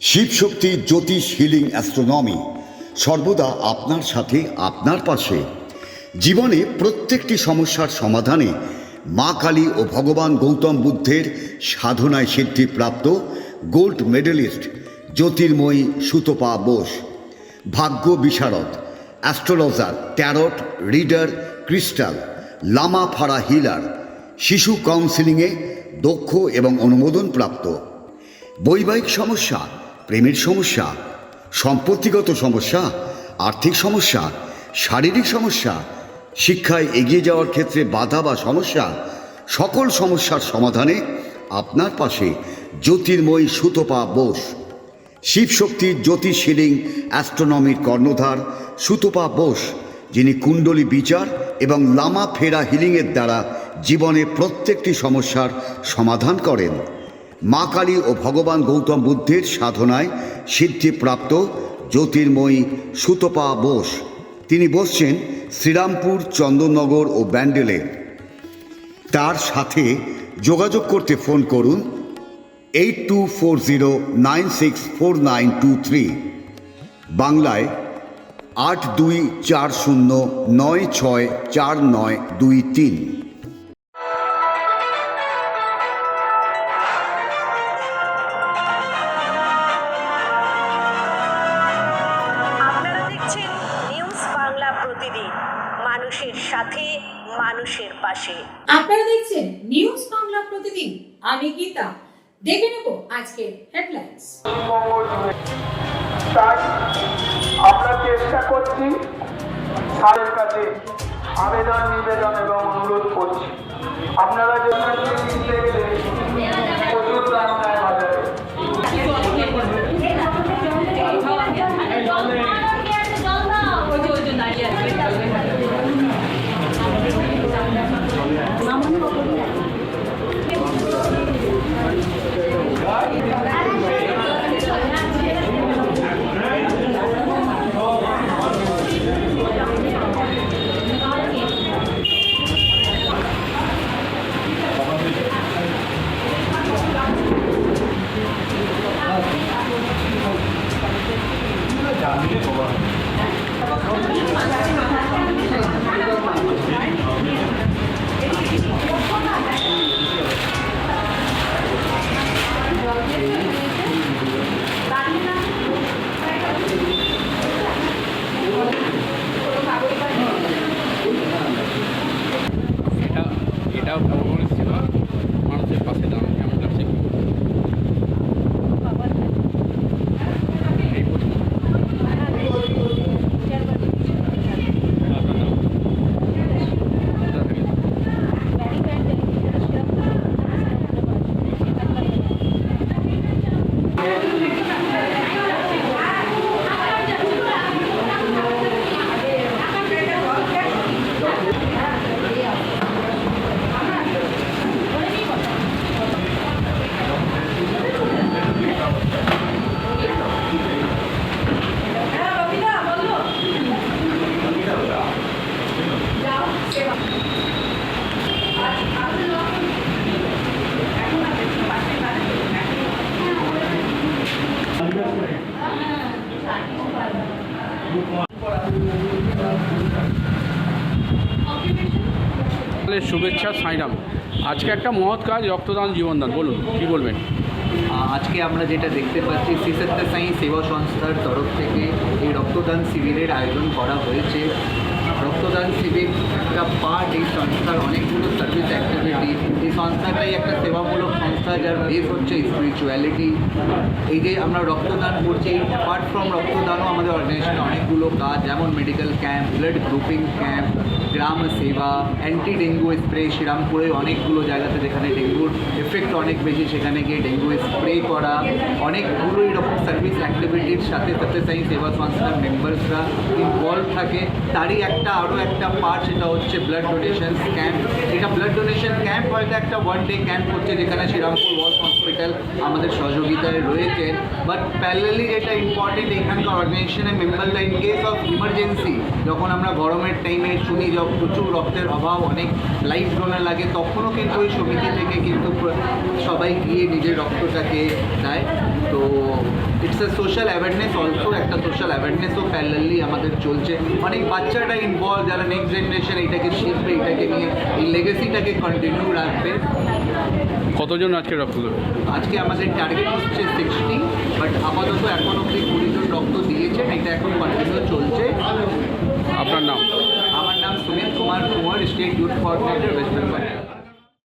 শিবশক্তি জ্যোতিষ healing astronomy সর্বদা আপনার সাথে, আপনার পাশে। জীবনে প্রত্যেকটি সমস্যার সমাধানে মা কালী ও ভগবান গৌতম বুদ্ধের সাধনায় সিদ্ধিপ্রাপ্ত গোল্ড মেডেলিস্ট জ্যোতির্ময়ী সুতপা বোস, ভাগ্য বিশারদ, অ্যাস্ট্রোলজার, ট্যারট রিডার, ক্রিস্টাল, লামা ফাড়া হিলার, শিশু কাউন্সিলিংয়ে দক্ষ এবং অনুমোদনপ্রাপ্ত। বৈবাহিক সমস্যা, প্রেমের সমস্যা, সম্পত্তিগত সমস্যা, আর্থিক সমস্যা, শারীরিক সমস্যা, শিক্ষায় এগিয়ে যাওয়ার ক্ষেত্রে বাধা বা সমস্যা, সকল সমস্যার সমাধানে আপনার পাশে জ্যোতির্ময়ী সুতপা বোস। শিবশক্তির জ্যোতিষ হিলিং অ্যাস্ট্রোনমির কর্ণধার সুতপা বোস, যিনি কুণ্ডলী বিচার এবং লামা ফেরা হিলিংয়ের দ্বারা জীবনে প্রত্যেকটি সমস্যার সমাধান করেন। মা কালী ও ভগবান গৌতম বুদ্ধের সাধনায় সিদ্ধিপ্রাপ্ত জ্যোতির্ময়ী সুতপা বোস। তিনি বসছেন শ্রীরামপুর, চন্দননগর ও ব্যান্ডেলে। তার সাথে যোগাযোগ করতে ফোন করুন 8240964923, বাংলায় 8240964923। মানুষের সাথে, মানুষের পাশে। আপনারা দেখছেন নিউজ বাংলা প্রতিদিন। আমি গীতা। দেখে নেব আজকের হেডলাইন্স। তাই আমরা চেষ্টা করছি, স্যারের কাছে আবেদন নিবেদন এবং অনুরোধ করছি, আপনারা যখন কিনতে গেলে প্রচুর দাম নেয় বাজারে। এটাও ভগবানের সেবা, মানুষের পাশে দাঁড়ানো, কেমন লাগছে? শুভেচ্ছা সাইরাম। আজকে একটা মহৎ কাজ, রক্তদান জীবনদান। বলুন, কি বলবেন? আজকে আমরা যেটা দেখতে পাচ্ছি, শ্রী সত্য সাই সেবা সংস্থার তরফ থেকে এই রক্তদান শিবিরের আয়োজন করা হয়েছে। রক্তদান শিবির একটা পার্ট এই সংস্থার অনেকগুলো সার্ভিস অ্যাক্টিভিটি। এই সংস্থাটাই একটা সেবামূলক সংস্থা, যার বেস হচ্ছে স্পিরিচুয়ালিটি। এই যে আমরা রক্তদান করছি, অ্যাপার্ট ফ্রম রক্তদানও আমাদের অর্গানাইজেশনে অনেকগুলো কাজ, যেমন medical camp, blood grouping camp, গ্রাম সেবা, অ্যান্টি ডেঙ্গু স্প্রে। শ্রীরামপুরে অনেকগুলো জায়গাতে যেখানে ডেঙ্গুর এফেক্ট অনেক বেশি, সেখানে গিয়ে ডেঙ্গু স্প্রে করা, অনেকগুলো এরকম সার্ভিস অ্যাক্টিভিটির সাথে সত্যসাই সেবা সংস্থার মেম্বার্সরা ইনভলভ থাকে। তারই আরও একটা পার্ট, সেটা হচ্ছে ব্লাড ডোনেশন ক্যাম্প। এটা ব্লাড ডোনেশন ক্যাম্প হয়তো একটা ওয়ান ডে ক্যাম্প হচ্ছে, যেখানে শ্রীরামপুর ওয়ালস হসপিটাল আমাদের সহযোগিতায় রয়েছেন। বাট প্যারালালি যেটা ইম্পর্টেন্ট, এখানকার অর্গানাইজেশনের মেম্বাররা ইন কেস অফ ইমার্জেন্সি, যখন আমরা গরমের টাইমে শুনি যখন প্রচুর রক্তের অভাব, অনেক লাইফ ডোনার লাগে, তখনও কিন্তু ওই সমিতি থেকে কিন্তু সবাই গিয়ে নিজের রক্তটাকে দেয়। তো it's a social awareness also, একটা সোশ্যাল অ্যাওয়ারনেসও প্যারালালি আমাদের চলছে। অনেক বাচ্চারা ইনভলভ, যারা নেক্সট জেনারেশন এইটাকে শিখবে, এটাকে নিয়ে এই লেগেসিটাকে কন্টিনিউ রাখবে। কতজন আজকে রক্ত দেবে? আজকে আমাদের টার্গেট হচ্ছে 60, বাট আপাতত এখন অব্দি 20 জন রক্ত দিয়েছেন, এটা এখন কন্টিনিউ চলছে। আপনার নাম? আমার নাম Sumit Kumar Kumar, state youth coordinator, West Bengal.